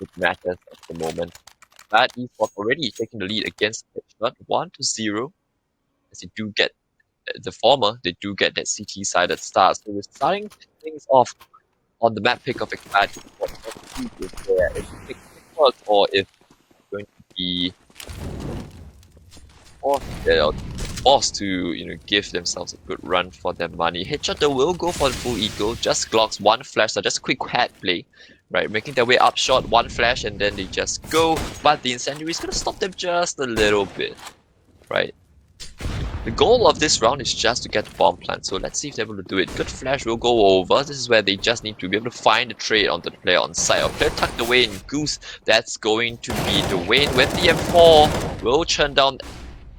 it matters at the moment. Bad Esports already taking the lead against Headshot 1-0. As they do get the former, they do get that CT-sided start. So we're starting things off on the map pick of Bad Esports. Let's see if they're if they pick Headshot or if it's going to be forced to give themselves a good run for their money. Headshot though will go for the full eagle, just Glocks, one flash, so just a quick head play, right? Making their way up short, one flash, and then they just go. But the incendiary is gonna stop them just a little bit, right? The goal of this round is just to get the bomb plant, so let's see if they're able to do it. Good flash will go over. This is where they just need to be able to find the trade onto the player on site. Or player tucked away in Goose. That's going to be Dwayne with the M4. Will churn down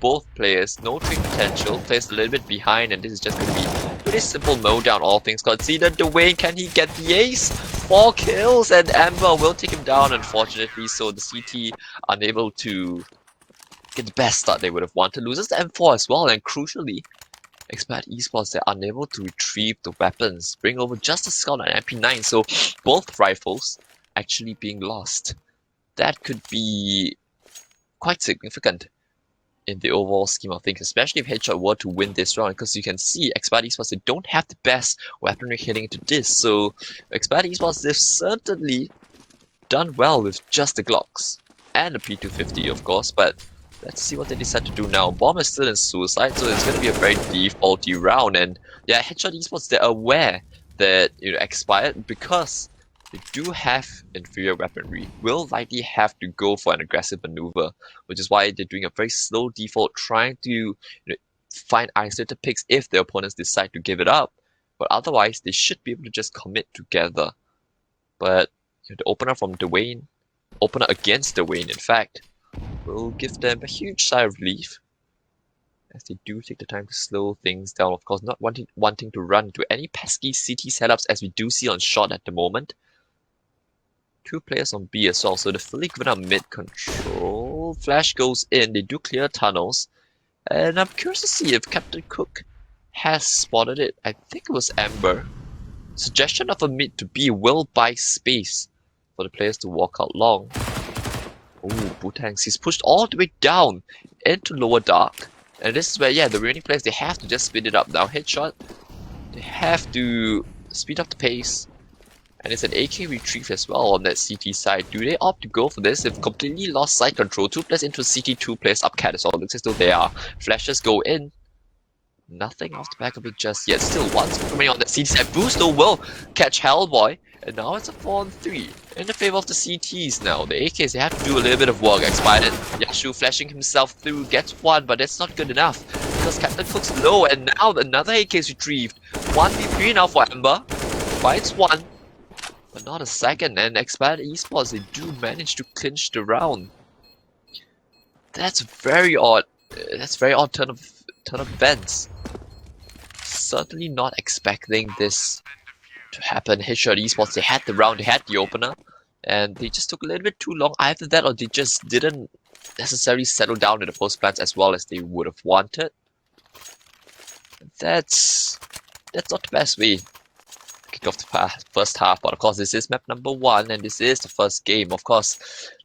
both players. No trade potential. Plays a little bit behind, and this is just going to be a pretty simple mode down, all things considered. Dwayne, can he get the ace? 4 kills, and Amber will take him down, unfortunately. So the CT unable to get the best start they would have wanted. Loses the M4 as well, and crucially, Expat Esports, they're unable to retrieve the weapons. Bring over just a Scout and MP9, so both rifles actually being lost. That could be quite significant in the overall scheme of things, especially if Headshot were to win this round, because you can see Expat Esports, they don't have the best weaponry heading into this. So Expat Esports, they've certainly done well with just the Glocks and the P250, of course, but let's see what they decide to do now. Bomb is still in suicide, so it's going to be a very defaulty round. And yeah, Headshot Esports, they're aware that expired, because they do have inferior weaponry, will likely have to go for an aggressive maneuver, which is why they're doing a very slow default, trying to find isolated picks if their opponents decide to give it up. But otherwise, they should be able to just commit together. But the opener from Dwayne, opener against Dwayne, in fact, will give them a huge sigh of relief, as they do take the time to slow things down. Of course, not wanting to run into any pesky CT setups, as we do see on short at the moment. 2 players on B as well, so they're fully given up mid control. Flash goes in, they do clear tunnels, and I'm curious to see if Captain Cook has spotted it. I think it was Amber. Suggestion of a mid to B will buy space for the players to walk out long. Oh, Bootangs, he's pushed all the way down into lower dark. And this is where, yeah, the remaining players, they have to just speed it up now. Headshot, they have to speed up the pace. And it's an AK retrieve as well on that CT side. Do they opt to go for this? They've completely lost side control. 2 players into CT, 2 players up cat as well. Looks as though they are. Flashes go in. Nothing off the back of it just yet. Still one remaining on that CT side. Boost though will catch Hellboy. And now it's a 4-on-3 in the favor of the CTs now. The AKs, they have to do a little bit of work. Expired. Yashu flashing himself through, gets one, but that's not good enough, because Captain Cook's low, and now another AK is retrieved. 1v3 now for Amber. Finds one, but not a second, and Expat Esports, they do manage to clinch the round. That's very odd. That's very odd turn of events. Certainly not expecting this to happen. Headshot Esports, they had the round, they had the opener, and they just took a little bit too long. Either that, or they just didn't necessarily settle down in the post plans as well as they would have wanted. That's not the best way to kick off the first half. But of course, this is map number 1, and this is the first game. Of course,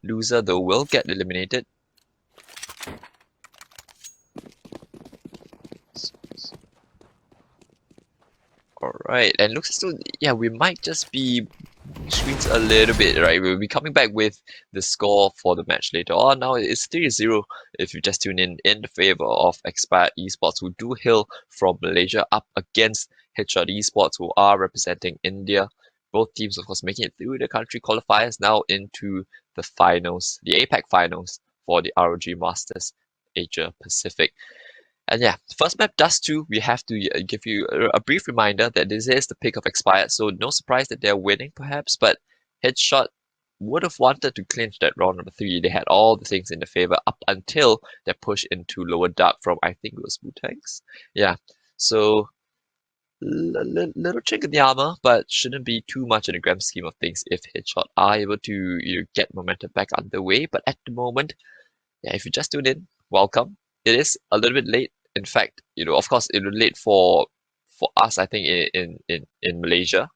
loser though will get eliminated. Alright, and looks as though, yeah, we might just be screens a little bit, right? We'll be coming back with the score for the match later on. Now it's 3-0 if you just tune in the favor of Expat Esports, who do hail from Malaysia, up against Headshot Esports, who are representing India. Both teams, of course, making it through the country qualifiers now into the finals, the APAC finals for the ROG Masters Asia Pacific. And yeah, the first map does too. We have to give you a brief reminder that this is the pick of Expired, so no surprise that they're winning perhaps, but Headshot would have wanted to clinch that round number 3. They had all the things in their favor up until their push into lower dark from, I think it was Bootangs. Yeah, so little chink in the armor, but shouldn't be too much in the grand scheme of things if Headshot are able to get momentum back underway. But at the moment, yeah, if you just tuned in, welcome. It is a little bit late. In fact, of course, it was late for us. I think in Malaysia,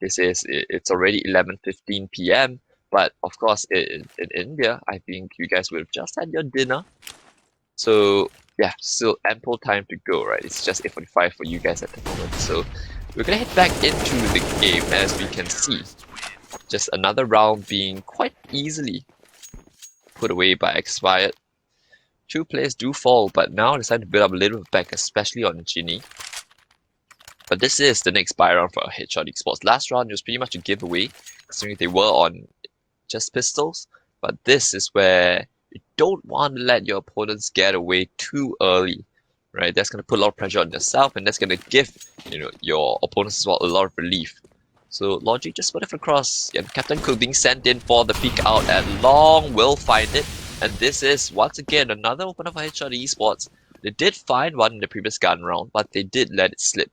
it's already 11:15 p.m. But of course, in India, I think you guys would have just had your dinner. So yeah, still ample time to go, right? It's just 8:45 for you guys at the moment. So we're gonna head back into the game as we can see. Just another round being quite easily put away by Expired. Two players do fall, but now decide to build up a little bit back, especially on Ginny. But this is the next buy round for Headshot Esports. Last round was pretty much a giveaway, considering they were on just pistols. But this is where you don't want to let your opponents get away too early, right? That's going to put a lot of pressure on yourself, and that's going to give your opponents as well a lot of relief. So Logic just put it across, and Captain Cook being sent in for the peek out, and Long will find it. And this is once again another opener for Headshot Esports. They did find one in the previous gun round, but they did let it slip.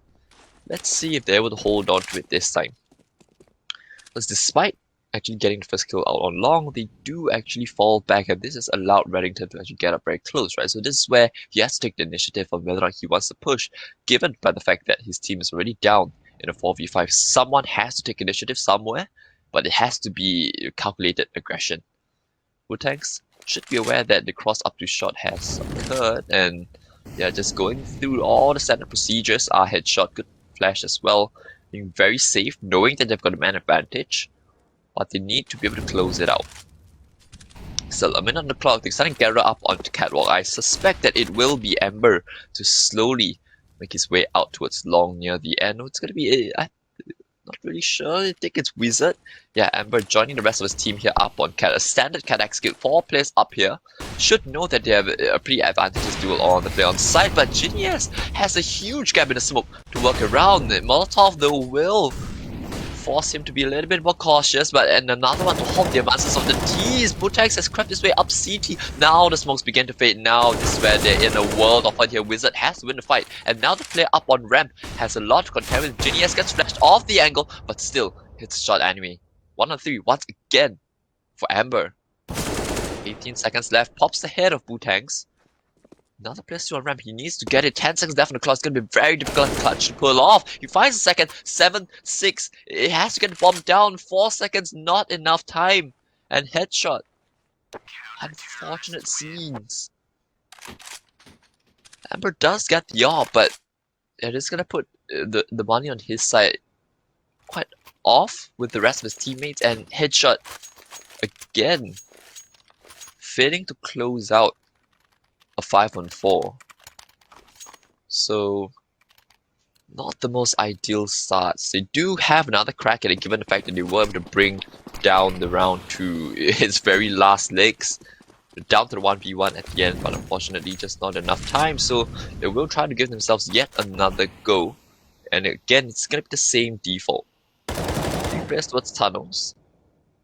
Let's see if they're able to hold on to it this time. Because despite actually getting the first kill out on Long, they do actually fall back, and this has allowed Reddington to actually get up very close, right? So this is where he has to take the initiative on whether or not he wants to push, given by the fact that his team is already down in a 4v5. Someone has to take initiative somewhere, but it has to be calculated aggression. Wu-Tangs should be aware that the cross up to shot has occurred, and they're just going through all the standard procedures. Our headshot, good flash as well, being very safe, knowing that they've got a man advantage, but they need to be able to close it out. Still a minute on the clock, they're starting Gara up onto Catwalk. I suspect that it will be Ember to slowly make his way out towards Long near the end. It's gonna be not really sure. I think it's Wizard. Yeah, Ember joining the rest of his team here up on Cat. A standard Cat execute. 4 players up here. Should know that they have a pretty advantageous duel on the play on side, but Genius has a huge gap in the smoke to work around. Molotov though will force him to be a little bit more cautious, but and another one to halt the advances of the T's. Butex has crept his way up CT. Now the smokes begin to fade. Now this is where they're in a world of fight here. Wizard has to win the fight, and now the player up on ramp has a lot to contend with. Genius gets flashed off the angle, but still hits the shot anyway. 1 on 3 once again for Amber. 18 seconds left. Pops the head of Butangs. Another player still on ramp. He needs to get it. 10 seconds left on the clock. It's going to be very difficult and clutch to pull off. He finds a second. 7, 6. It has to get the bomb down. 4 seconds. Not enough time. And headshot. Unfortunate scenes. Amber does get the AWP, but it is going to put the money on his side quite off with the rest of his teammates. And headshot again. Failing to close out a 5-on-4. So not the most ideal starts. They do have another crack at it, given the fact that they were able to bring down the round to its very last legs. Down to the 1v1 at the end, but unfortunately just not enough time, so they will try to give themselves yet another go. And again, it's gonna be the same default. They press towards tunnels.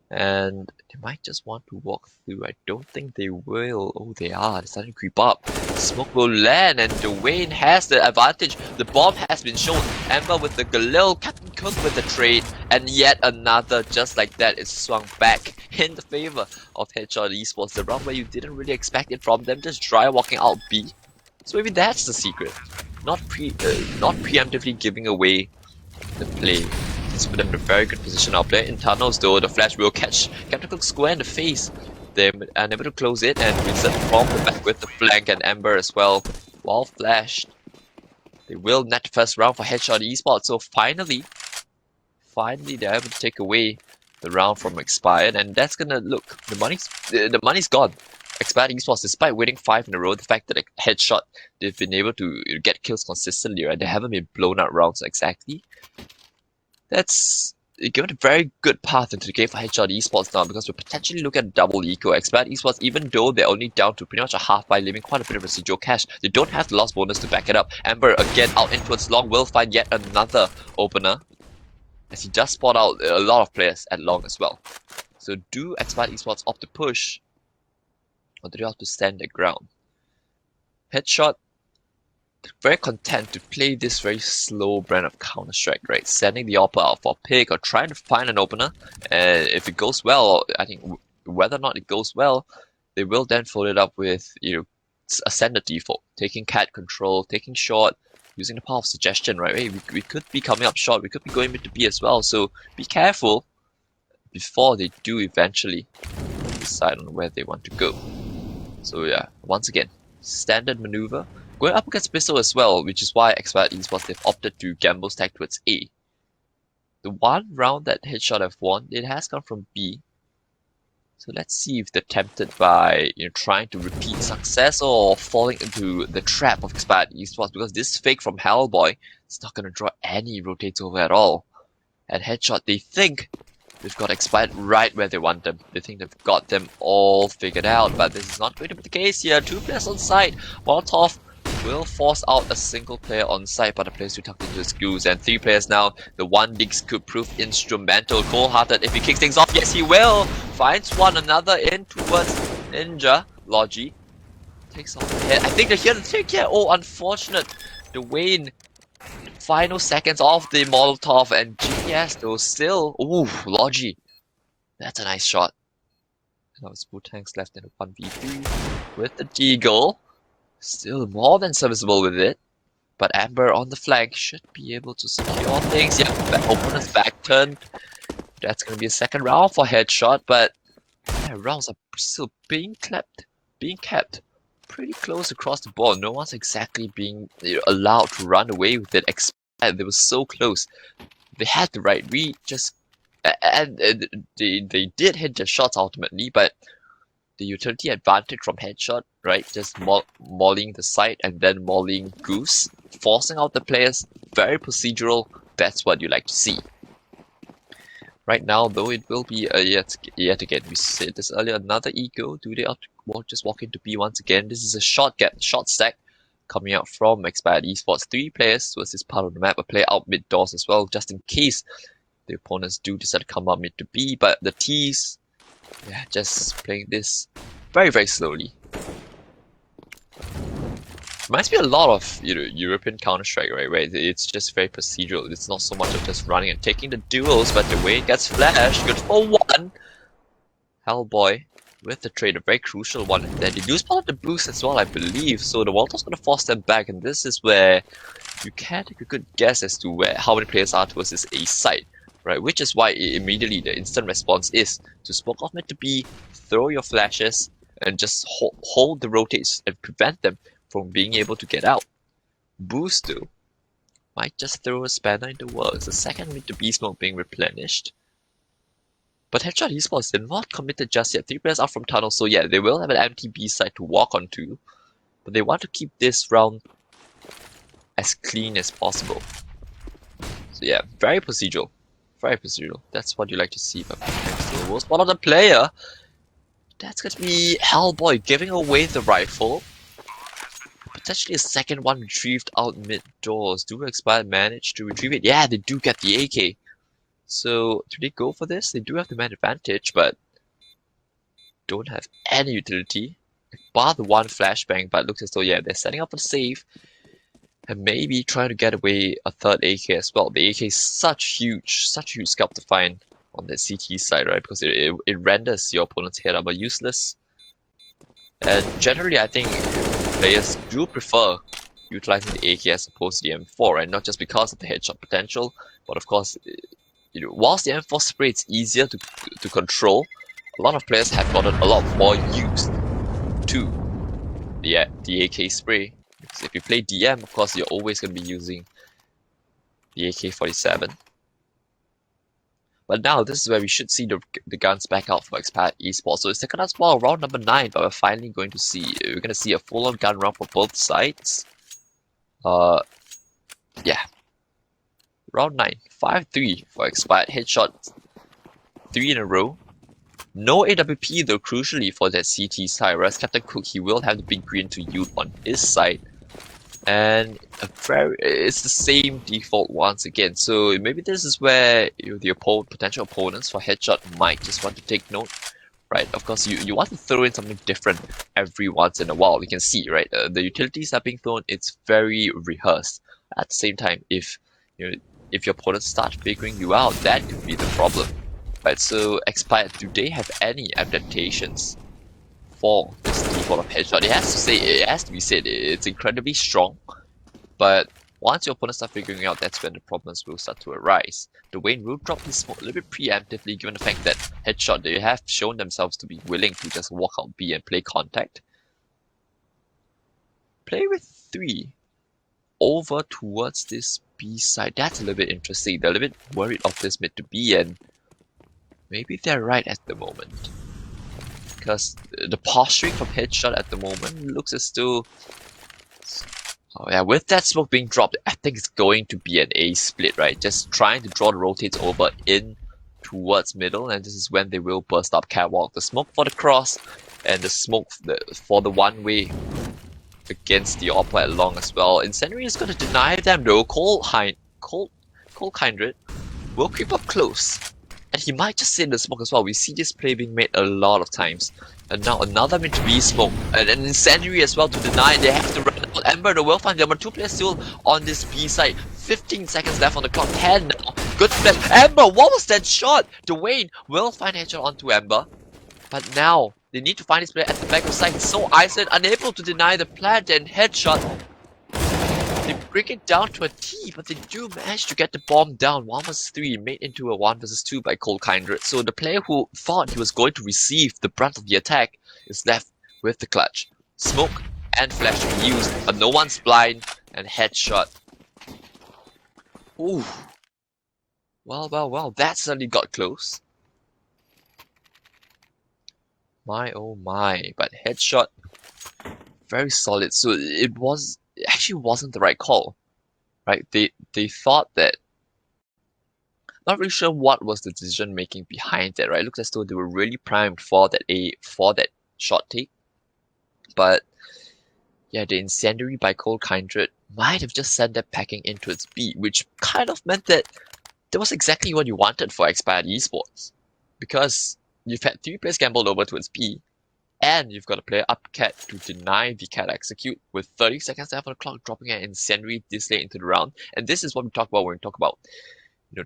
And they might just want to walk through. I don't think they will. Oh, they are. They're starting to creep up. Smoke will land, and Dwayne has the advantage. The bomb has been shown. Ember with the Galil, Captain Cook with the trade, and yet another just like that is swung back in the favor of Headshot Esports. The round where you didn't really expect it from them, just dry walking out B. So maybe that's the secret. Not preemptively giving away the play. It's put them in a very good position out there. In tunnels though, the flash will catch Captain Cook square in the face. They're unable to close it, and Wizard from the back with the flank, and Ember as well. While flashed, they will net the first round for Headshot Esports. So finally they're able to take away the round from Expired, and that's gonna look, the money's gone. Expired Esports, despite winning 5 in a row, the fact that Headshot, they've been able to get kills consistently, right? They haven't been blown out rounds exactly. That's given a very good path into the game for Headshot Esports now, because we're potentially looking at double eco. Expired Esports, even though they're only down to pretty much a half by leaving quite a bit of residual cash, they don't have the loss bonus to back it up. Amber again out in towards Long will find yet another opener, as he does spot out a lot of players at Long as well. So do Expired Esports opt to push, or do they opt to stand their ground? Headshot, very content to play this very slow brand of Counter-Strike, right? Sending the AWP out for a pick or trying to find an opener, and if it goes well, I think whether or not it goes well, they will then follow it up with a standard default, taking cat control, taking short, using the power of suggestion, right? Hey, we could be coming up short, we could be going mid to B as well, so be careful. before they do eventually decide on where they want to go. So yeah, once again, standard maneuver. Going up against Bissell as well, which is why Expired Esports, they've opted to gamble stack towards A. The one round that Headshot have won, it has come from B. So let's see if they're tempted by trying to repeat success or falling into the trap of Expired Esports, because this fake from Hellboy is not going to draw any rotates over at all. And Headshot, they think they've got Expired right where they want them. They think they've got them all figured out, but this is not going to be the case here. 2 players on site. Molotov will force out a single player on site, but the players too tucked into his goose. And 3 players now. The one Dix could prove instrumental. Cold-hearted if he kicks things off. Yes, he will. Finds one another in towards Ninja. Logi takes off the head. I think they're here to take care. Oh, unfortunate. The Wayne. Final seconds of the Molotov, and GS though still. Ooh, Logi. That's a nice shot. Now it's Wu-Tang's left in a 1v3 with the Deagle. Still more than serviceable with it. But Amber on the flank should be able to secure things. Yeah, opponent's back turned. That's gonna be a second round for Headshot, but yeah, rounds are still being kept pretty close across the board. No one's exactly being allowed to run away with it. They were so close. They had the right read, and they did hit the shots ultimately, but the utility advantage from Headshot, right? Just mauling the site and then mauling Goose, forcing out the players. Very procedural. That's what you like to see. Right now, though, it will be yet again. We said this earlier. Another ego. Do they just walk into B once again? This is a short stack coming out from Expired Esports. 3 players towards this part of the map. A player out mid doors as well, just in case the opponents do decide to come up mid to B. But the T's, yeah, just playing this very, very slowly. Reminds me a lot of European Counter-Strike, right? Where it's just very procedural. It's not so much of just running and taking the duels, but the way it gets flashed, good for 1. Hellboy with the trade, a very crucial one. And then they do spot the boost as well, I believe. So the Walter's gonna force them back, and this is where you can take a good guess as to how many players are towards this A site, right? Which is why immediately the instant response is to smoke off mid to B, throw your flashes, and just hold the rotates and prevent them from being able to get out. Boost though might just throw a spanner in the works. The second mid to B smoke being replenished. But Headshot Esports, they're not committed just yet. 3 players out from tunnel, so yeah, they will have an empty B side to walk onto. But they want to keep this round as clean as possible. So yeah, very procedural. Very procedural. That's what you like to see. But the worst part of the player, that's going to be Hellboy giving away the rifle. Potentially a second one retrieved out mid doors. Do Expired manage to retrieve it? Yeah, they do get the AK. So do they go for this? They do have the man advantage, but don't have any utility. Bar the one flashbang, but it looks as though yeah, they're setting up for the save. And maybe trying to get away a third AK as well. The AK is such huge scalp to find on the CT side, right? Because it renders your opponent's head armor useless. And generally, I think players do prefer utilizing the AK as opposed to the M4, right? Not just because of the headshot potential, but of course, whilst the M4 spray is easier to control, a lot of players have gotten a lot more used to the AK spray. Because if you play DM, of course, you're always going to be using the AK-47. But now, this is where we should see the guns back out for Expired Esports. So it's taken us well, round number 9, but we're finally going to see, a full-on gun round for both sides. Yeah. Round 9, 5-3 for Expired. Headshot 3 in a row. No AWP though, crucially for that CT side, whereas Captain Cook, he will have the big green to use on his side. And it's the same default once again. So maybe this is where the potential opponents for Headshot might just want to take note, right? Of course, you want to throw in something different every once in a while. You can see, right? The utilities are being thrown. It's very rehearsed. At the same time, if your opponents start figuring you out, that could be the problem, right? So Expired, do they have any adaptations for this default of Headshot? It has to be said, it's incredibly strong, but Once your opponents start figuring out, that's when the problems will start to arise. Dwayne will drop his smoke a little bit preemptively, given the fact that Headshot, they have shown themselves to be willing to just walk out B and play contact. Play with 3 over towards this B side. That's a little bit interesting. They're a little bit worried of this mid to B, and maybe they're right at the moment. Because the posturing from Headshot at the moment looks as though... Oh yeah, with that smoke being dropped, I think it's going to be an A split, right? Just trying to draw the rotates over in towards middle, and this is when they will burst up catwalk. The smoke for the cross, and the smoke for the one-way against the opera at long as well. Incendiary is going to deny them though. Cole Kindred will creep up close. And he might just sit in the smoke as well. We see this play being made a lot of times. And now another mid to B smoke. And an Incendiary as well to deny. They have to run out. Ember, the well find. There are 2 players still on this B side. 15 seconds left on the clock. 10 now. Good flash. Ember, what was that shot? Dwayne will find a headshot onto Ember. But now, they need to find this player at the back of the site. He's so isolated, unable to deny the plant, and Headshot. They bring it down to a T, but they do manage to get the bomb down. 1 vs 3 made into a 1 vs 2 by Cole Kindred. So the player who thought he was going to receive the brunt of the attack is left with the clutch. Smoke and flash to be used, but no one's blind, and Headshot. Ooh. Well, that certainly got close. My oh my, but Headshot, very solid. So it actually wasn't the right call, right? They thought that, not really sure what was the decision making behind that, right? It looks as though they were really primed for that shot take, but yeah, the Incendiary by Cole Kindred might have just sent them packing into its B, which kind of meant that was exactly what you wanted for Expired Esports, because you've had 3 players gambled over towards B, and you've got a player up cat to deny the cat execute with 30 seconds left on the clock, dropping an Incendiary this late into the round. And this is what we talk about when we talk about,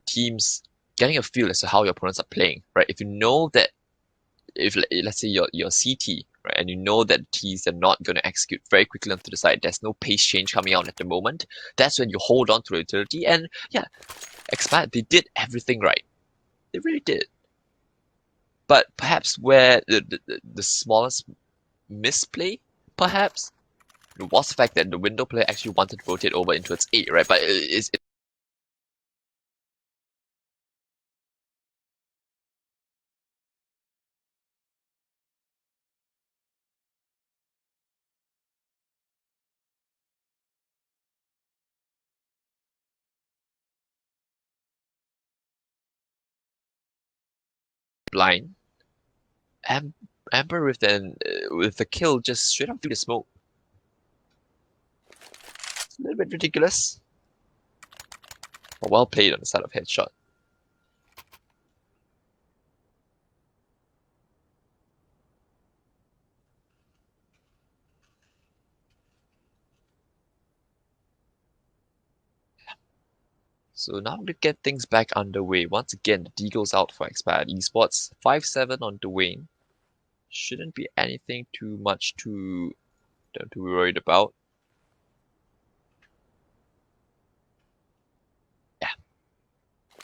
teams getting a feel as to how your opponents are playing, right? If you know that, if let's say you're CT, right, and you know that T's are not going to execute very quickly onto the side, there's no pace change coming out at the moment, that's when you hold on to the utility. And yeah, Expired, they did everything right. They really did. But perhaps where the smallest misplay, perhaps, was the fact that the window player actually wanted to rotate over into its A, right? But it's blind. Amber with the kill just straight up through the smoke. It's a little bit ridiculous. But well played on the side of Headshot. So now to get things back underway, once again the D goes out for Expired Esports. 5-7 on Dwayne. Shouldn't be anything too much to be worried about. Yeah.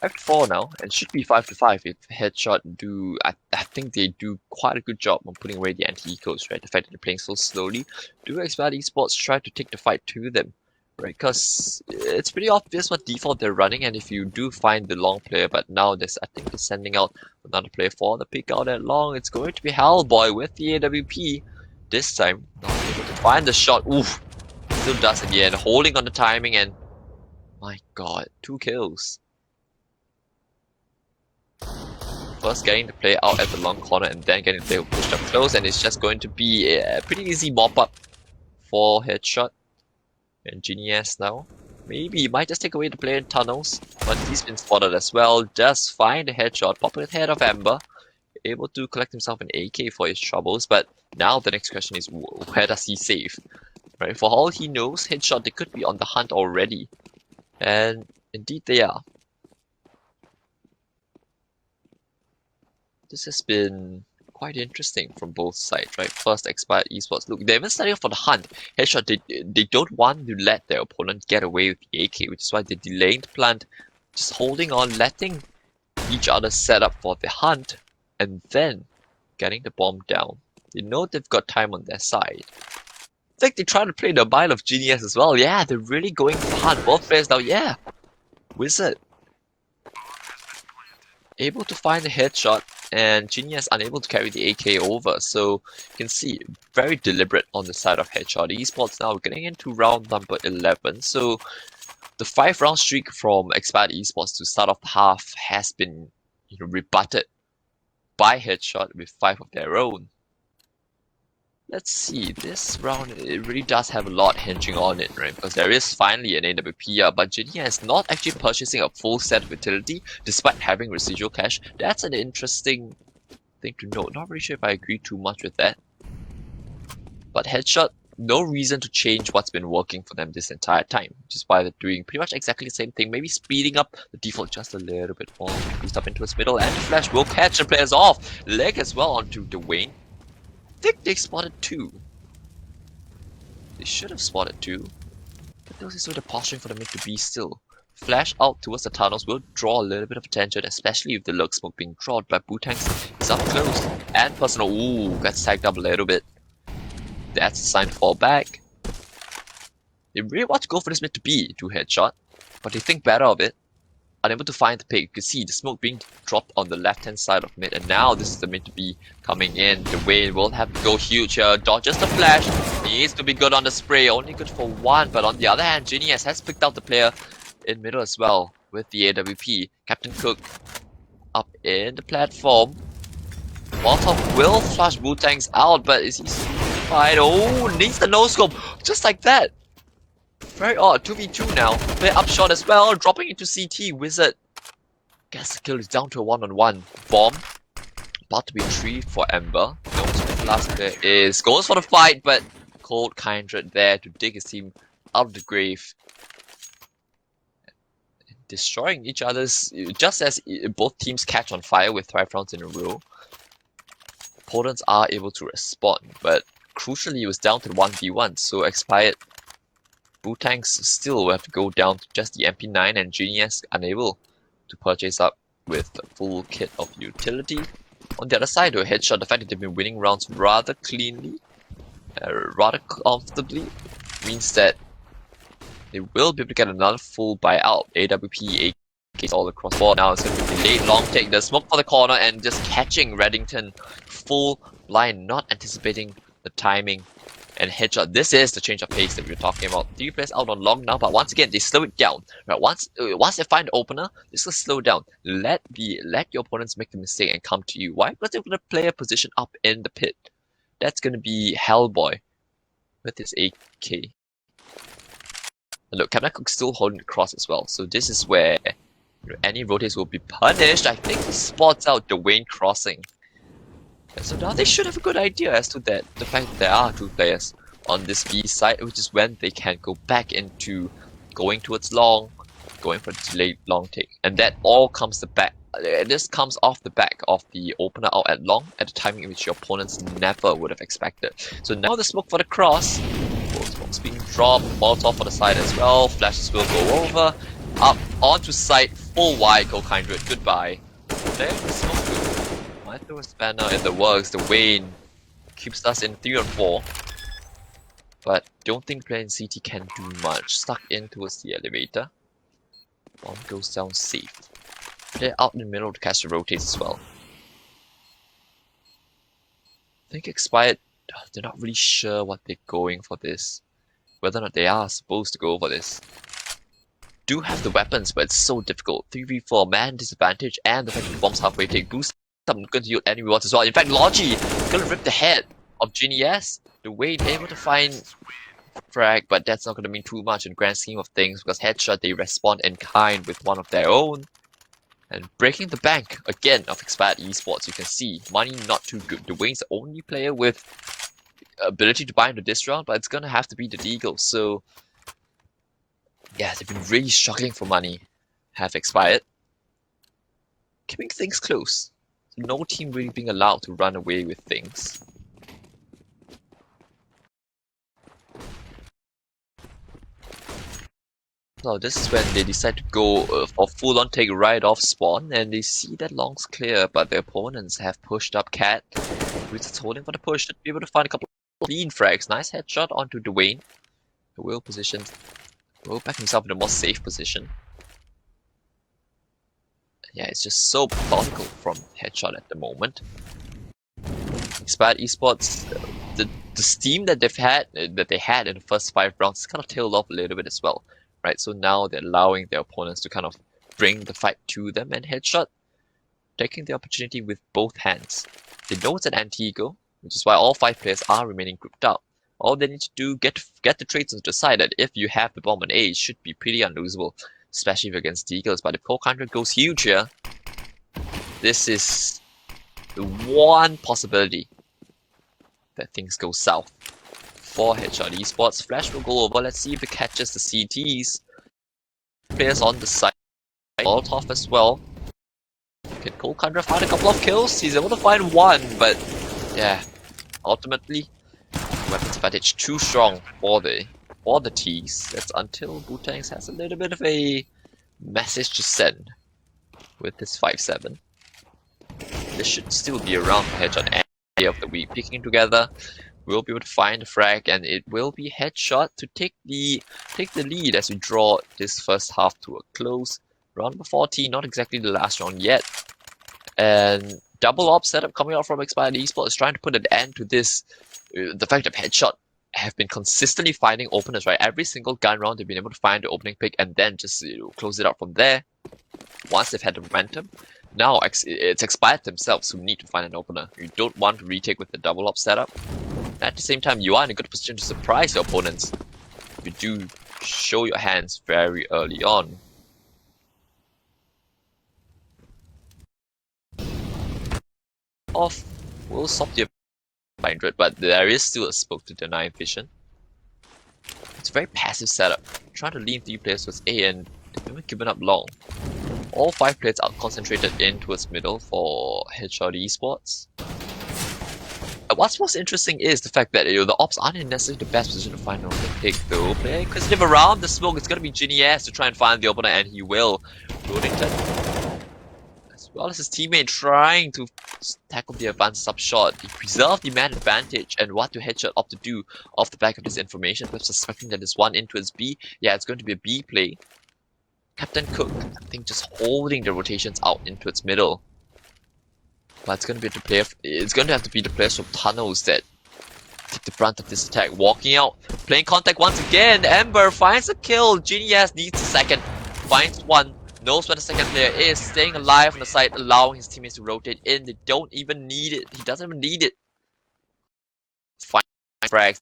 5-4 now, and should be 5-5 if Headshot do. I think they do quite a good job on putting away the anti-ecos, right? The fact that they're playing so slowly. Do Expired Esports try to take the fight to them? Right, because it's pretty obvious what default they're running, and if you do find the long player, but now I think they're sending out another player for the pick out at long, it's going to be Hellboy with the AWP. This time, not able to find the shot. Oof, still does it again, holding on the timing, and my god, 2 kills. First getting the player out at the long corner, and then getting the player pushed up close, and it's just going to be a pretty easy mop up for Headshot. And Genius now. Maybe he might just take away the player in tunnels, but he's been spotted as well. Just find a headshot, pop it ahead of Ember. Able to collect himself an AK for his troubles, but now the next question is, where does he save? Right, for all he knows, Headshot, they could be on the hunt already. And indeed they are. This has been quite interesting from both sides, right? First, Expired Esports. Look, they're even starting off for the hunt. Headshot, they don't want to let their opponent get away with the AK, which is why they're delaying the plant, just holding on, letting each other set up for the hunt, and then getting the bomb down. They know they've got time on their side. I think they try to play the mind of Genius as well. Yeah, they're really going for hunt. Both players now, yeah. Wizard able to find the headshot, and Genius unable to carry the AK over. So you can see, very deliberate on the side of Headshot Esports now, getting into round number 11. So the 5-round streak from Expired Esports to start off the half has been rebutted by Headshot with 5 of their own. Let's see, this round, it really does have a lot hinging on it, right? Because there is finally an AWP, but Genius is not actually purchasing a full set of utility despite having residual cash. That's an interesting thing to note. Not really sure if I agree too much with that. But Headshot, no reason to change what's been working for them this entire time, which is why they're doing pretty much exactly the same thing, maybe speeding up the default just a little bit more, boost up into its middle, and Flash will catch the players off. Leg as well onto Dwayne. I think they spotted 2. They should have spotted 2. But those is sort of posturing for the mid to be still. Flash out towards the tunnels will draw a little bit of attention, especially with the lurk smoke being drawn, but Bootangs is up close. And Personal, ooh, gets tagged up a little bit. That's a sign to fall back. They really want to go for this mid to be to Headshot, but they think better of it. Unable to find the pick. You can see the smoke being dropped on the left-hand side of mid, and now this is the mid to be coming in. Dwayne will have to go huge here. Dodges the flash. He needs to be good on the spray. Only good for 1, but on the other hand, Genius has picked out the player in middle as well with the AWP. Captain Cook up in the platform. Molotov will flush Bootangs out, but is he fine? Oh, needs the no-scope. Just like that. Very odd, 2v2 now. Play upshot as well, dropping into CT. Wizard gets the kill, is down to a 1-on-1. Bomb about to be retrieved for Ember. Knows where the last player is. Goes for the fight, but Cold Kindred there to dig his team out of the grave. Destroying each other's, just as both teams catch on fire with 5 rounds in a row. Opponents are able to respond, but crucially it was down to the 1v1, so Expired Bootangs still will have to go down to just the MP9, and Genius unable to purchase up with the full kit of utility. On the other side though, Headshot, the fact that they've been winning rounds rather cleanly, rather comfortably, means that they will be able to get another full buyout. AWP, AKs all across the board. Now it's going to be late long take, the smoke for the corner and just catching Reddington full blind, not anticipating the timing. And Headshot, this is the change of pace that we were talking about. 3 players out on long now, but once again, they slow it down. Right, once they find the opener, this will slow down. Let your opponents make the mistake and come to you. Why? Because they're going to play a position up in the pit. That's going to be Hellboy with his AK. And look, Captain Cook's still holding the cross as well. So this is where any rotates will be punished. I think he spots out Dwayne crossing. So now they should have a good idea as to that, the fact that there are 2 players on this B side, which is when they can go back into going towards long, going for the delayed long take. And that all comes this comes off the back of the opener out at long at a timing in which your opponents never would have expected. So now the smoke for the cross, both smokes being dropped, Molotov for the side as well, flashes will go over, up onto site, full wide, Cold Kindred, goodbye. There the smoke. Might throw a spanner in the works. Dwayne keeps us in 3-on-4, but don't think playing CT can do much. Stuck in towards the elevator. Bomb goes down safe. They're out in the middle to catch the rotates as well. I think Expired, they're not really sure what they're going for this. Whether or not they are supposed to go for this. Do have the weapons, but it's so difficult. 3v4, man disadvantage, and the fact that the bomb's halfway take boost. I'm going to use enemy rewards as well. In fact, Logi gonna rip the head of Genius. Dwayne able to find frag, but that's not gonna mean too much in the grand scheme of things, because Headshot, they respond in kind with one of their own. And breaking the bank again of Expired Esports. You can see money not too good. Dwayne's the only player with ability to buy into this round, but it's gonna have to be the Deagle. So yeah, they've been really struggling for money. Have Expired, keeping things close. no team really being allowed to run away with things. So this is when they decide to go for full-on take right off spawn, and they see that Long's clear, but their opponents have pushed up Cat, who's just holding for the push to be able to find a couple of clean frags. Nice headshot onto Dwayne. Will positions, Will back himself in a more safe position. Yeah, it's just so methodical from Headshot at the moment. Expired Esports, the steam that they had in the first 5 rounds is kind of tailed off a little bit as well, right? So now they're allowing their opponents to kind of bring the fight to them, and Headshot taking the opportunity with both hands. They know it's an anti-ego, which is why all 5 players are remaining grouped up. All they need to do get the trades on the side that if you have the bomb on A, it should be pretty unlosable, especially if against Deagles. But if Cold goes huge here, this is the one possibility that things go south for Headshot Esports. Flash will go over. Let's see if it catches the CTs. Players on the side. Molotov as well. Can Cold find a couple of kills? He's able to find one, but yeah, ultimately, weapons advantage too strong for the T's. That's until Bootangs has a little bit of a message to send with this 5-7. This should still be around for Headshot and day of the week. Picking together, we'll be able to find the frag, and it will be Headshot to take the lead as we draw this first half to a close. Round number 14, not exactly the last round yet. And double op setup coming out from Expired Esports is trying to put an end to this. The fact that Headshot have been consistently finding openers, right? Every single gun round they've been able to find the opening pick and then just close it out from there. Once they've had the momentum, now it's Expired themselves who need to find an opener. You don't want to retake with the double op setup. At the same time, you are in a good position to surprise your opponents. You do show your hands very early on. Off will stop the 500, but there is still a smoke to deny vision. It's a very passive setup. Trying to lean 3 players towards A, and they've never given up long. All 5 players are concentrated in towards middle for Headshot Esports. What's most interesting is the fact that the ops aren't in necessarily the best position to find an opening pick though. Playing inquisitive around the smoke, it's gonna be Ginny S to try and find the opener, and he will. Rodington, as well as his teammate, trying to tackle the advanced sub shot. He preserved the man advantage, and what do Headshot opt to do off the back of this information? Perhaps suspecting that there's one in towards B. Yeah, it's going to be a B play. Captain Cook, I think, just holding the rotations out into its middle. But it's going to be the player. It's going to have to be the players from tunnels that take the brunt of this attack. Walking out, playing contact once again. Ember finds a kill. Genius needs a second, finds one. Knows where the second player is. Staying alive on the side, allowing his teammates to rotate in. They don't even need it. He doesn't even need it. Fine frags.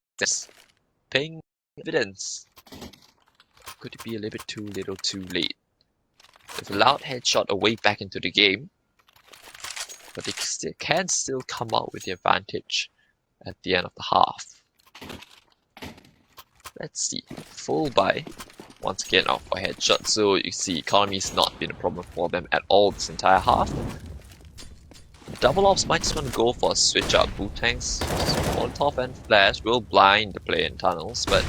Paying evidence. Could it be a little bit too little, too late? They've allowed Headshot away back into the game, but they can still come out with the advantage at the end of the half. Let's see. Full buy once again out for Headshot. So you see, economy's not been a problem for them at all this entire half. Double ops might just want to go for a switch up. Bootangs, Molotov and Flash will blind the player in tunnels, but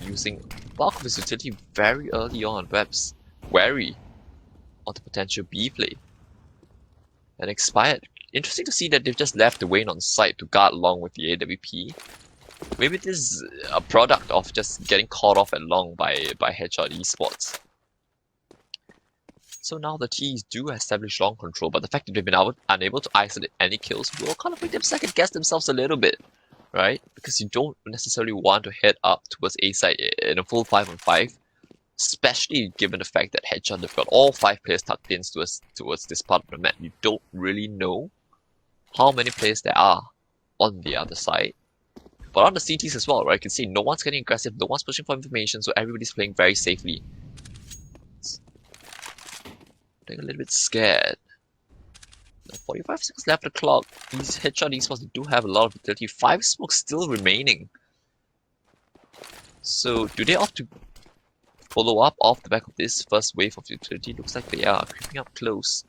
using bulk of his utility very early on, perhaps wary on the potential B play. And Expired. Interesting to see that they've just left Dwayne on site to guard along with the AWP. Maybe this is a product of just getting caught off at long by Headshot Esports. So now the T's do establish long control, but the fact that they've been unable to isolate any kills will kind of make them second guess themselves a little bit, right? Because you don't necessarily want to head up towards A side in a full 5-on-5, especially given the fact that Headshot have got all 5 players tucked in towards this part of the map. You don't really know how many players there are on the other side. But on the CTs as well, right? You can see no one's getting aggressive, no one's pushing for information, so everybody's playing very safely. I'm a little bit scared. 45 seconds left on the clock. These Headshot Esports do have a lot of utility. 5 smokes still remaining. So do they opt to follow up off the back of this first wave of utility? Looks like they are creeping up close.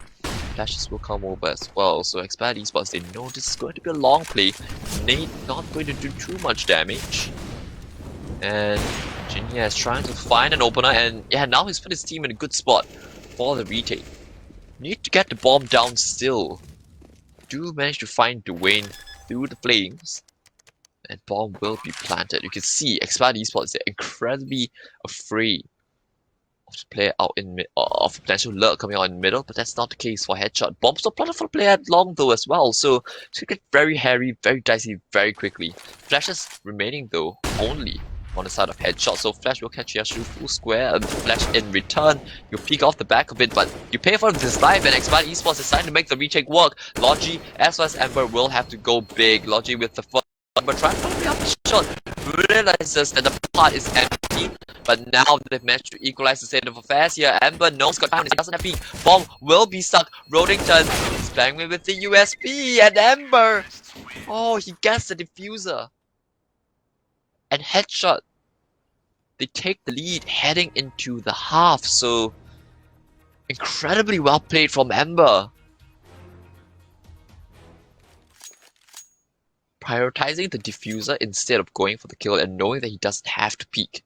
Flashes will come over as well. So Expired Esports, they know this is going to be a long play. Nate not going to do too much damage. And Genia is trying to find an opener, and yeah, now he's put his team in a good spot for the retake. Need to get the bomb down still. Do manage to find Dwayne through the flames. And bomb will be planted. You can see Expired Esports, they're incredibly afraid of the player out in mid, of potential lurk coming out in the middle, but that's not the case for Headshot. Bombs are planted for the player at long though as well, so it's gonna get very hairy, very dicey very quickly. Flashes remaining though, only on the side of Headshot, so Flash will catch Yashu full square, and Flash in return, you peek off the back of it, but you pay for this life, and Expired Esports is trying to make the retake work. Logi as well as Ember will have to go big. Logi with the first, but trying to be up the shot, realizes that the part is empty, but now they've managed to equalize the state of affairs here. Ember knows got time, he doesn't have peek. Bomb will be stuck. Rodington is banging with the USP, and Ember, oh, he gets the diffuser. And Headshot, they take the lead heading into the half, so incredibly well played from Ember. Prioritizing the diffuser instead of going for the kill and knowing that he doesn't have to peek.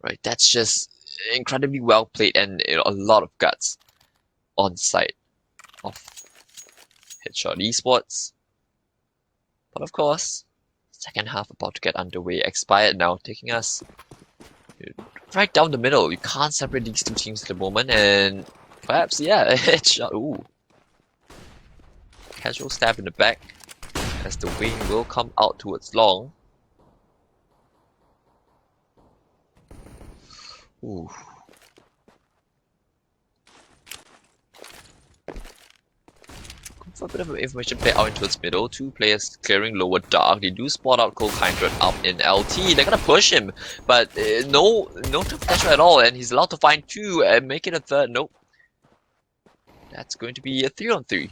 Right, that's just incredibly well played, and a lot of guts on side of Headshot Esports. But of course, second half about to get underway. Expired now, taking us right down the middle. You can't separate these two teams at the moment, and perhaps, yeah, Headshot. Ooh. Casual stab in the back as the wing will come out towards long. Ooh. For a bit of information, play out into its middle. Two players clearing lower dark. They do spot out Cole Kindred up in LT. They're gonna push him, but no pressure at all, and he's allowed to find two and make it a third. Nope. That's going to be a 3-on-3.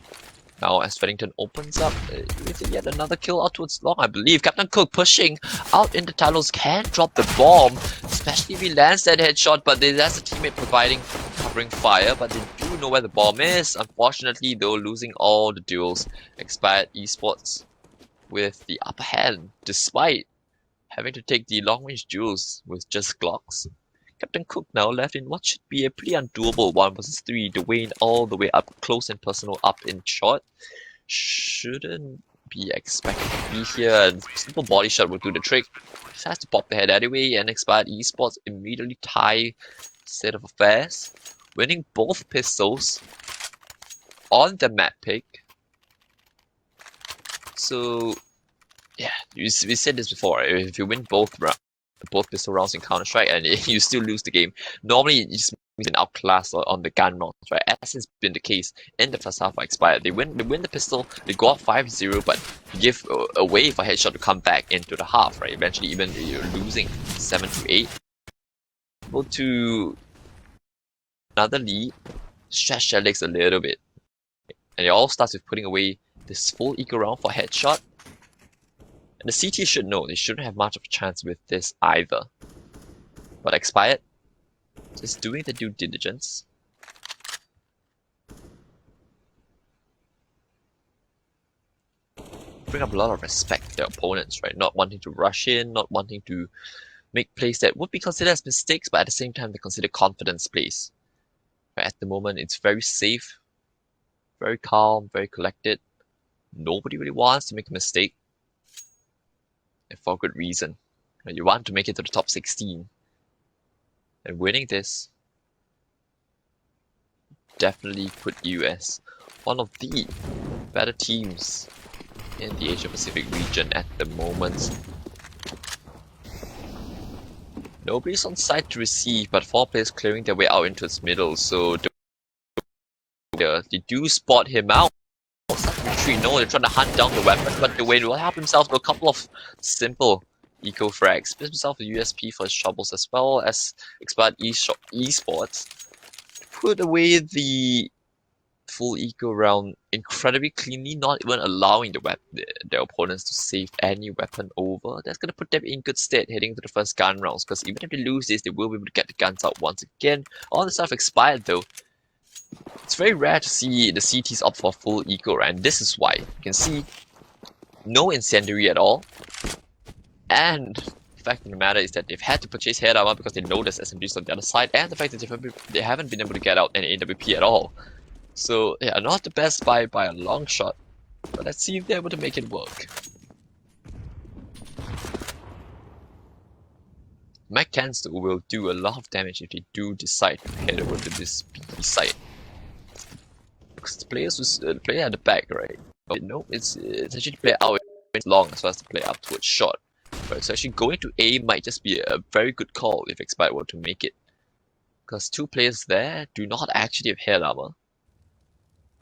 Now as Feddington opens up with yet another kill out towards long, I believe. Captain Cook pushing out into Talos, can drop the bomb, especially if he lands that headshot, but there's a teammate providing covering fire, but they do know where the bomb is. Unfortunately, though, losing all the duels. Expired Esports with the upper hand, despite having to take the long-range duels with just Glocks. Captain Cook now left in what should be a pretty undoable 1 versus 3. Dwayne all the way up close and personal up in short. Shouldn't be expected to be here, and simple body shot will do the trick. Just has to pop the head anyway, and Expired Esports immediately tie state of affairs, winning both pistols on the map pick. So yeah, we said this before, right? If you win both pistol rounds in Counter-Strike and you still lose the game, normally it just means been outclassed on the gun rounds, right? As has been the case in the first half of Expired. They win the pistol, they go up 5-0, but give a way for Headshot to come back into the half, right? Eventually even you're losing 7-8. Go to another lead, stretch their legs a little bit. And it all starts with putting away this full eco round for Headshot. And the CT should know, they shouldn't have much of a chance with this either. But Expired, just doing the due diligence. Bring up a lot of respect to their opponents, right? Not wanting to rush in, not wanting to make plays that would be considered as mistakes, but at the same time they consider confidence plays. Right, at the moment it's very safe, very calm, very collected. Nobody really wants to make a mistake. And for good reason. You want to make it to the top 16. And winning this definitely put you as one of the better teams in the Asia Pacific region at the moment. Nobody's on site to receive, but 4 players clearing their way out into its middle, so they do spot him out. Retreat. No, they're trying to hunt down the weapon, but Dwayne will help himself to a couple of simple eco frags. Gives himself a USP for his troubles, as well as Expired Esports. Put away the full eco round incredibly cleanly, not even allowing their opponents to save any weapon over. That's going to put them in good stead heading to the first gun rounds, because even if they lose this, they will be able to get the guns out once again. On the stuff Expired though, It's very rare to see the CTs opt for full eco, right? And this is why. You can see no incendiary at all. And the fact of the matter is that they've had to purchase head armor because they know there's SMGs on the other side, and the fact that they haven't been able to get out any AWP at all. So yeah, not the best buy by a long shot, but let's see if they're able to make it work. Mech Canister will do a lot of damage if they do decide to head over to this B site. Because the player at the back, right? No, it's actually play out long as well as to play up towards short. Right, so actually going to A might just be a very good call if Expired were to make it. Because two players there do not actually have head armor.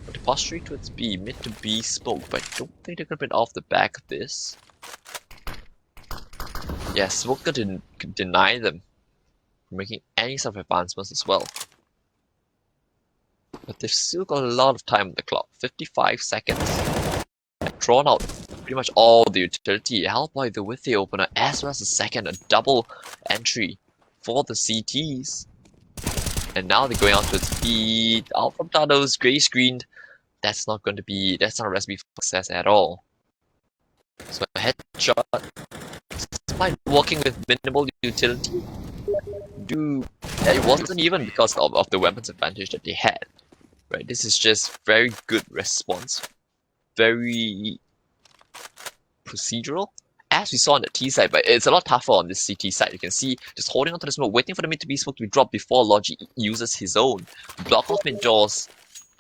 But the pass straight towards B, mid to B smoke, but I don't think they're gonna get off the back of this. Yeah, smoke could deny them from making any sort of advancements as well. But they've still got a lot of time on the clock. 55 seconds. They've drawn out pretty much all the utility. Hellboy the with the opener as well as the second, a double entry for the CTs. And now they're going out to speed. Out from Tados, grey screened. That's not a recipe for success at all. So a headshot, despite working with minimal utility, it wasn't even because of the weapons advantage that they had. Right, this is just very good response, very procedural, as we saw on the T side, but it's a lot tougher on this CT side. You can see just holding onto the smoke, waiting for the mid to be smoke to be dropped before Logi uses his own, block off mid doors,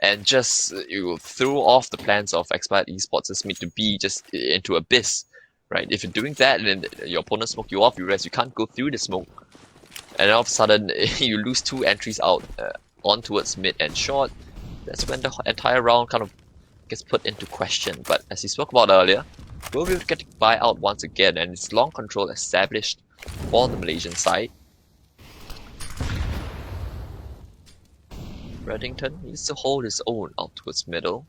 and just throw off the plans of Expired Esports' mid to be just into abyss. Right, if you're doing that and then your opponent smoke you off, you realize you can't go through the smoke, and all of a sudden you lose two entries out on towards mid and short. That's when the entire round kind of gets put into question. But as we spoke about earlier, we'll be able to get the buy out once again, and it's long control established for the Malaysian side. Reddington needs to hold his own out towards middle.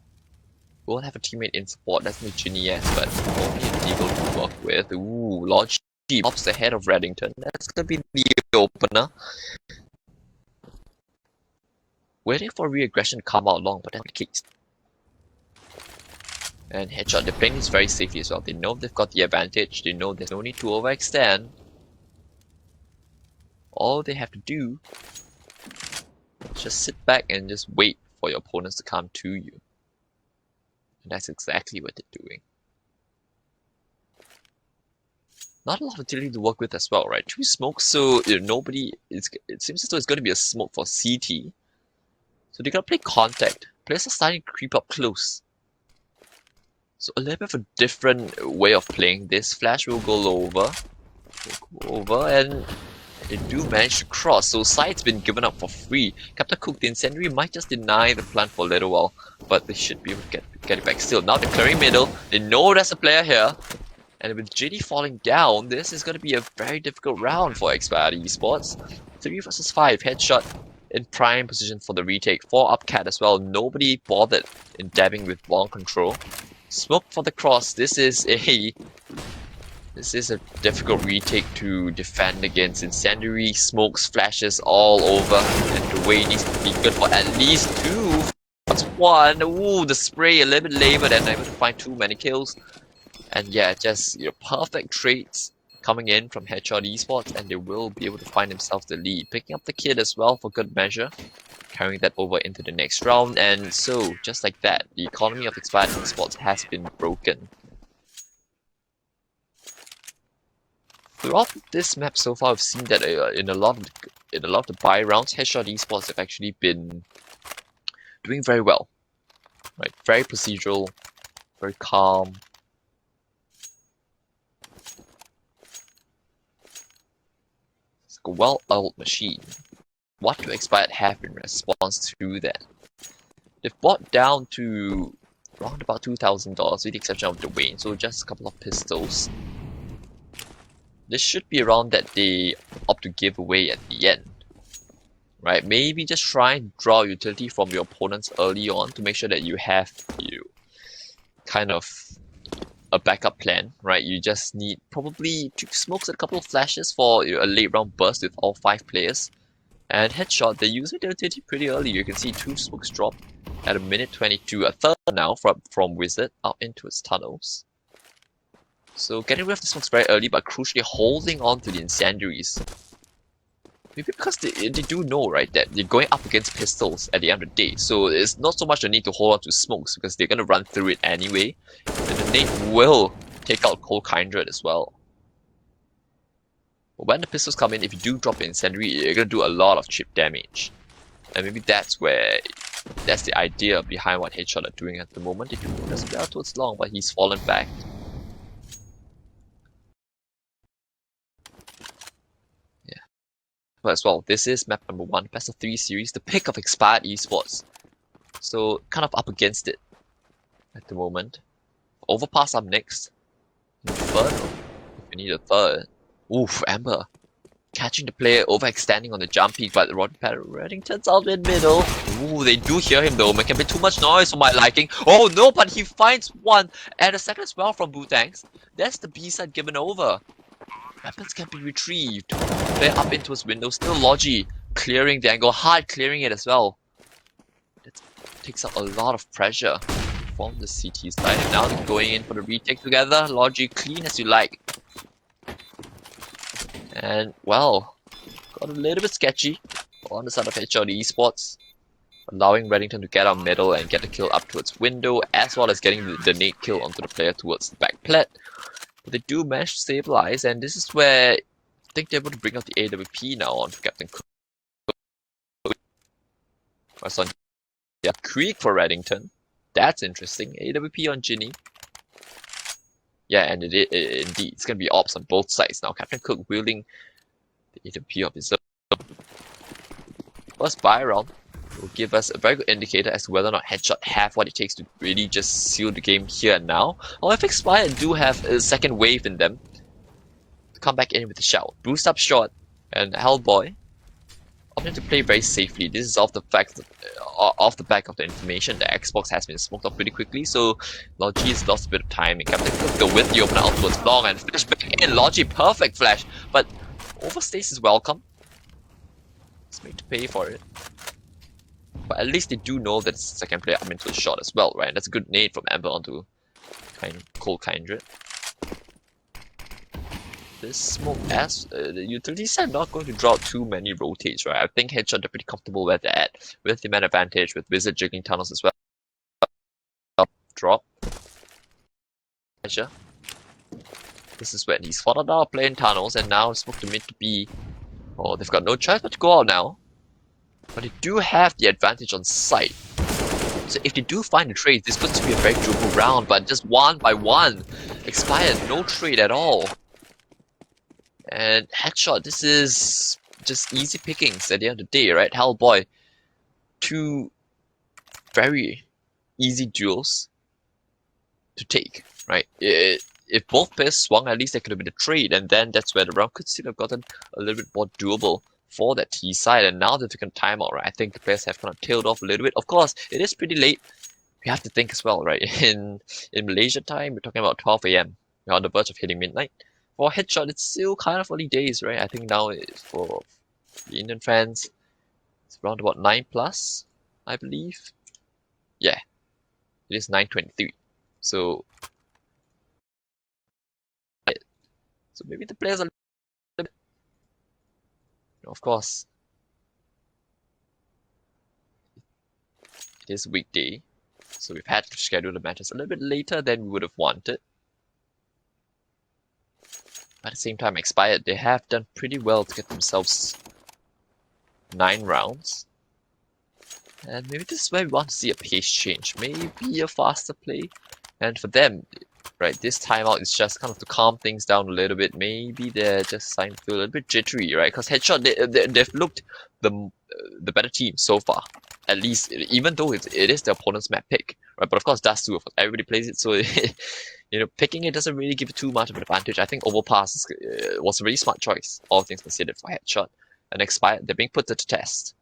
We'll have a teammate in support, that's Nijinias, but only a Deagle to work with. Ooh, Logi pops ahead of Reddington. That's gonna be the opener. Waiting for re-aggression to come out long, but that's not the case. And headshot, they're playing this very safely as well. They know they've got the advantage, they know there's no need to overextend. All they have to do is just sit back and just wait for your opponents to come to you. And that's exactly what they're doing. Not a lot of utility to work with as well, right? Two smokes, so it seems as though it's going to be a smoke for CT. So they're gonna play contact. Players are starting to creep up close. So a little bit of a different way of playing this. Flash will go over. And they do manage to cross. So side's been given up for free. Captain Cook, the incendiary might just deny the plant for a little while, but they should be able to get it back still. Now they're clearing middle. They know there's a player here. And with JD falling down, this is going to be a very difficult round for Expired Esports. 3 versus 5, headshot in prime position for the retake. 4 up cat as well. Nobody bothered in dabbing with long control. Smoke for the cross. This is a difficult retake to defend against. Incendiary, smokes, flashes all over, and the way needs to be good for at least 2. That's 1. Ooh, the spray a little bit labored and able to find too many kills. And yeah, just perfect trades coming in from Headshot Esports, and they will be able to find themselves the lead. Picking up the kid as well for good measure, carrying that over into the next round, and so just like that, the economy of Expired Esports has been broken. Throughout this map so far, I've seen that in a lot of the buy rounds, Headshot Esports have actually been doing very well. Right, very procedural, very calm. A well-oiled machine. What do Expired have in response to that? They've bought down to around about $2,000 with the exception of the Wayne, so just a couple of pistols. This should be around that they opt to give away at the end. Right? Maybe just try and draw utility from your opponents early on to make sure that you have kind of a backup plan, right? You just need probably 2 smokes and a couple of flashes for a late round burst with all 5 players. And Headshot, they use utility pretty early. You can see 2 smokes drop at a minute 22. A third now from Wizard up into its tunnels. So getting rid of the smokes very early, but crucially holding on to the incendiaries. Maybe because they do know, right, that they're going up against pistols at the end of the day. So it's not so much the need to hold on to smokes because they're going to run through it anyway. And the nade will take out Cold Kindred as well. But when the pistols come in, if you do drop an incendiary, you're going to do a lot of chip damage. And maybe that's the idea behind what Headshot are doing at the moment. They do press well towards Long, but he's fallen back. Yeah. But as well, this is map number 1, best of 3 series, the pick of Expired Esports. So kind of up against it at the moment. Overpass up next. Third, if you need a third. Oof, Amber. Catching the player, overextending on the jump peak, but Redding turns out in middle. Ooh, they do hear him though. It can be too much noise for my liking. Oh no, but he finds one and a second as well from Bootangs. That's the B side given over. Weapons can be retrieved. Player up into his window, still Logi clearing the angle, hard clearing it as well. That takes up a lot of pressure from the CT side. And now they're going in for the retake together. Logi clean as you like. And, well, got a little bit sketchy on the side of HLD Esports, allowing Reddington to get out middle and get the kill up towards window, as well as getting the nade kill onto the player towards the back plat. But they do manage to stabilize, and this is where I think they're able to bring out the AWP now onto Captain Cook. That's on Creek for Reddington. That's interesting. AWP on Ginny. Yeah, and indeed, it's going to be ops on both sides now. Captain Cook wielding the AWP of his own. First buy round will give us a very good indicator as to whether or not Headshot have what it takes to really just seal the game here and now, or if Expired do have a second wave in them to come back in with a shout. Boost up short, and Hellboy opting to play very safely. This is off the back of the information that Xbox has been smoked off pretty quickly, so Logi has lost a bit of time. And Captain Cook go with the opener out towards Long and flash back in. Logi, perfect flash, but overstays is welcome. It's made to pay for it. But at least they do know that it's the second player up into the shot as well, right? That's a good nade from Amber onto Cold Kindred. This smoke as the utility side not going to draw out too many rotates, right? I think Headshot are pretty comfortable where they're at with the man advantage, with Wizard jiggling tunnels as well. Drop. Measure. This is when he's fought out playing tunnels and now smoke to mid to B. Oh, they've got no choice but to go out now. But they do have the advantage on sight. So if they do find the trade, this looks to be a very doable round, but just one by one. Expired, no trade at all. And Headshot, this is just easy pickings at the end of the day, right? Hellboy, 2 very easy duels to take, right? If both players swung, at least there could have been a trade, and then that's where the round could still have gotten a little bit more doable for that T side. And now they've taken timeout, right? I think the players have kind of tailed off a little bit. Of course, it is pretty late. We have to think as well, right? In Malaysia time, we're talking about 12 AM. We're on the verge of hitting midnight. For Headshot, it's still kind of early days, right? I think now for the Indian fans, it's around about 9+, I believe. Yeah, it is 9:23. So maybe the players are, of course, it is a weekday, so we've had to schedule the matches a little bit later than we would have wanted. But at the same time, Expired, they have done pretty well to get themselves 9 rounds. And maybe this is where we want to see a pace change, maybe a faster play. And for them, right, this timeout is just kind of to calm things down a little bit. Maybe they're just starting to feel a little bit jittery, right? Because Headshot, they've looked the better team so far. At least, even though it is the opponent's map pick, right? But of course, that's too. Everybody plays it, so you know, picking it doesn't really give it too much of an advantage. I think Overpass was a really smart choice, all things considered, for Headshot. And Expired, they're being put to the test.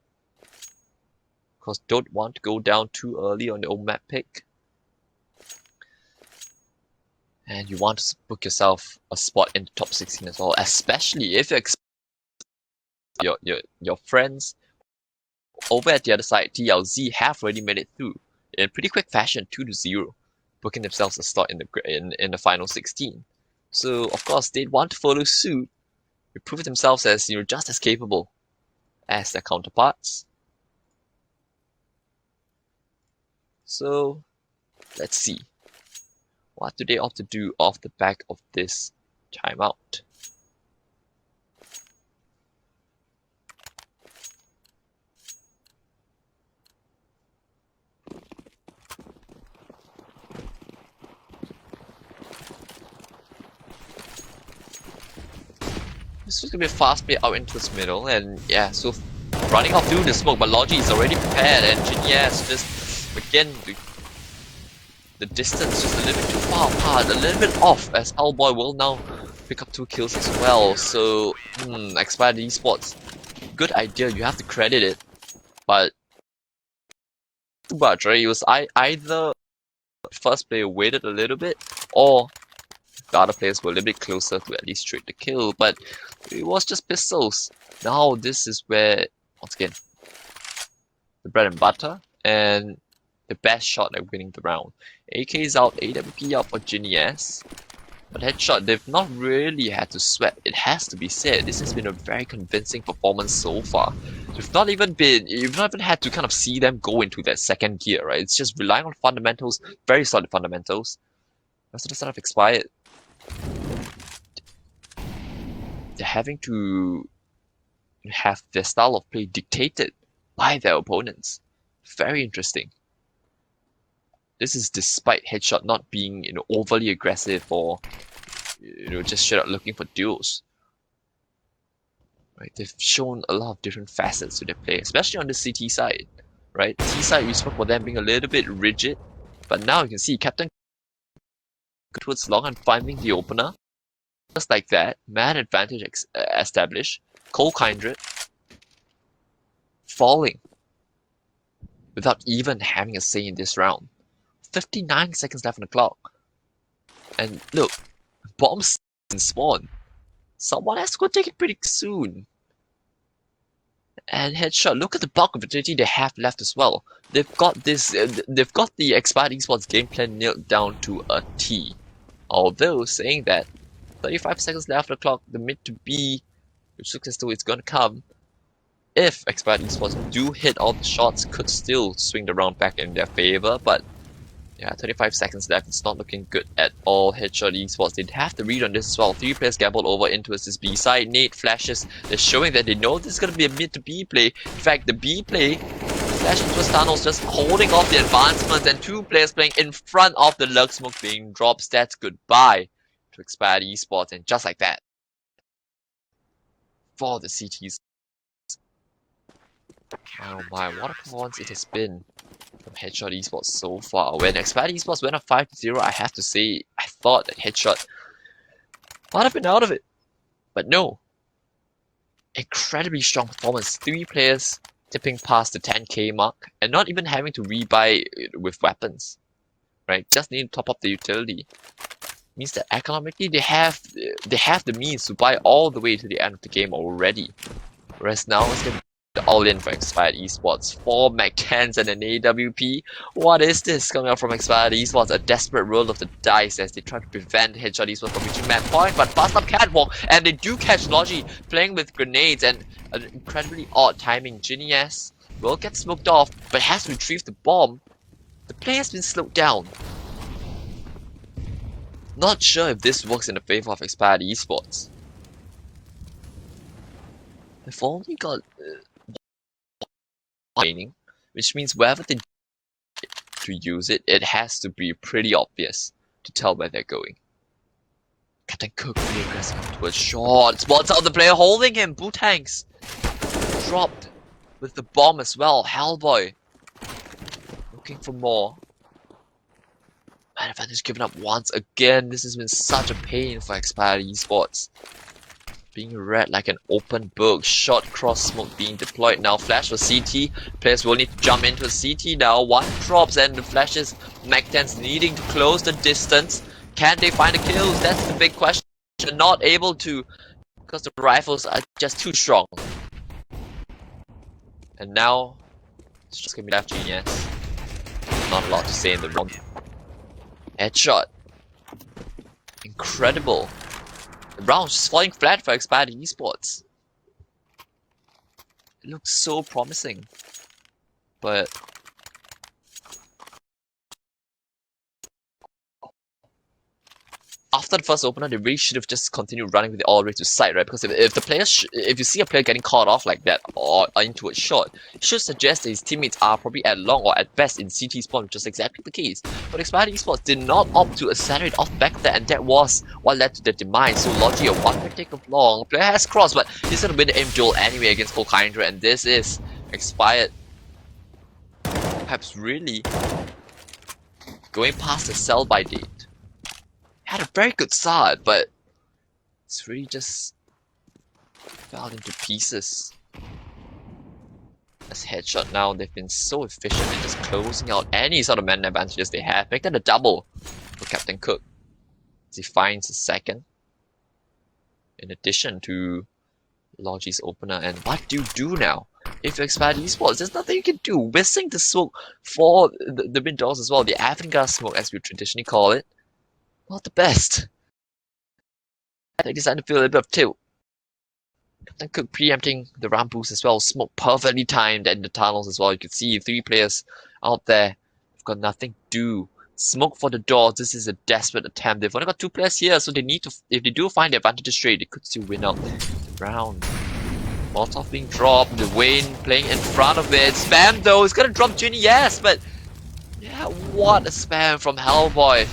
Because don't want to go down too early on the old map pick. And you want to book yourself a spot in the top 16 as well, especially if you're your friends over at the other side, TLZ, have already made it through in pretty quick fashion, 2-0, booking themselves a slot in the final 16. So of course they'd want to follow suit, to prove themselves as just as capable as their counterparts. So let's see, what do they opt to do off the back of this timeout? This was gonna be a fast play out into his middle, and yeah, so running off through the smoke, but Logi is already prepared, and Genius just again the distance just a little bit too far apart, a little bit off, as Hellboy will now pick up 2 kills as well. So Expired Esports, good idea, you have to credit it, but too much, right? It was either first player waited a little bit, or the other players were a little bit closer to at least trade the kill, but it was just pistols. Now this is where, once again, the bread and butter and the best shot at winning the round. AK is out, AWP out for Genius, but Headshot, they've not really had to sweat, it has to be said. This has been a very convincing performance so far. You've not even had to kind of see them go into that second gear, right? It's just relying on fundamentals, very solid fundamentals. Most of the stuff expired. They're having to have their style of play dictated by their opponents. Very interesting. This is despite Headshot not being overly aggressive or just straight up looking for duels. Right? They've shown a lot of different facets to their play, especially on the CT side. Right? T side, we spoke about them being a little bit rigid, but now you can see Captain towards long and finding the opener. Just like that, man advantage established. Cole Kindred falling without even having a say in this round. 59 seconds left on the clock. And look, bombs in spawn. Someone has to go take it pretty soon. And Headshot, look at the bulk of agility they have left as well. They've got this. They've got the Expired Esports game plan nailed down to a T. Although saying that, 35 seconds left on the clock, the mid to B, which looks as though it's gonna come. If Expired Esports do hit all the shots, could still swing the round back in their favor, but yeah, 35 seconds left, it's not looking good at all. Headshot Esports, they'd have to read on this as well. 3 players gambled over into this B side. Nate flashes, they're showing that they know this is gonna be a mid to B play. In fact, the B play, flash into tunnels, just holding off the advancements, and 2 players playing in front of the lurk smoke being dropped. Stats goodbye to Expired Esports, and just like that, for the CTs. Oh my, what a performance it has been from Headshot Esports so far. When Expired Esports went up 5-0, I have to say, I thought that Headshot might have been out of it. But no. Incredibly strong performance. 3 players tipping past the 10k mark, and not even having to rebuy with weapons. Right? Just need to top up the utility. Means that economically they have the means to buy all the way to the end of the game already. Whereas now it's gonna be all in for Expired Esports. 4 Mac-10s and an AWP. What is this coming out from Expired Esports? A desperate roll of the dice as they try to prevent Headshot Esports from reaching match point, but fast up catwalk, and they do catch Logi playing with grenades, and an incredibly odd timing. Genius will get smoked off, but has to retrieve the bomb. The play has been slowed down. Not sure if this works in the favor of Expired Esports. They've only got training, which means wherever they to use it, it has to be pretty obvious to tell where they're going. Captain Cook really aggressive towards short. Spots out the player holding him. Bootangs dropped with the bomb as well. Hellboy looking for more. Man advantage given up once again. This has been such a pain for Expired Esports. Being read like an open book. Short cross smoke being deployed now. Flash for CT. Players will need to jump into a CT now. 1 drops and the flashes. Mac-10s needing to close the distance. Can they find the kills? That's the big question. Not able to, because the rifles are just too strong. And now, it's just gonna be left Genius. Not a lot to say in the round. Headshot. Incredible. The round's just falling flat for Expired Esports. It looks so promising. But after the first opener, they really should have just continued running with it all the way to side, right? Because if the player, if you see a player getting caught off like that or into a shot, it should suggest that his teammates are probably at long or at best in CT spawn, which is exactly the case. But Expired Esports did not opt to accelerate off back there, and that was what led to their demise. So Logi, a one take of long, player has crossed, but he's gonna win the aim duel anyway against Volkhydra, and this is Expired. Perhaps really going past the sell by date. Had a very good start, but it's really just fell into pieces. As Headshot now, they've been so efficient in just closing out any sort of man advantages they have. Make that a double for Captain Cook as he finds his second. In addition to Logi's opener, and what do you do now? If you Expired Esports, there's nothing you can do. Whistling the smoke for the mid doors as well. The avant-garde smoke, as we traditionally call it. Not the best. They decided to feel a little bit of tilt. Captain Cook preempting the ramp boost as well. Smoke perfectly timed in the tunnels as well. You can see 3 players out there. They've got nothing to do. Smoke for the doors. This is a desperate attempt. They've only got 2 players here, so they need to. If they do find the advantage straight, they could still win out the round. Molotov being dropped. The Wayne playing in front of it. Spam though. It's gonna drop Ginny, yes, but yeah, what a spam from Hellboy.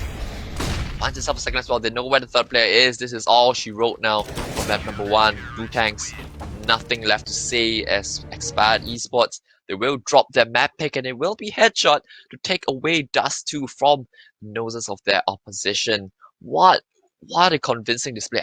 Finds himself a second as well. They know where the third player is. This is all she wrote now for map number 1. Blue Tanks, nothing left to say as Expired Esports. They will drop their map pick, and it will be Headshot to take away Dust 2 from the noses of their opposition. What a convincing display.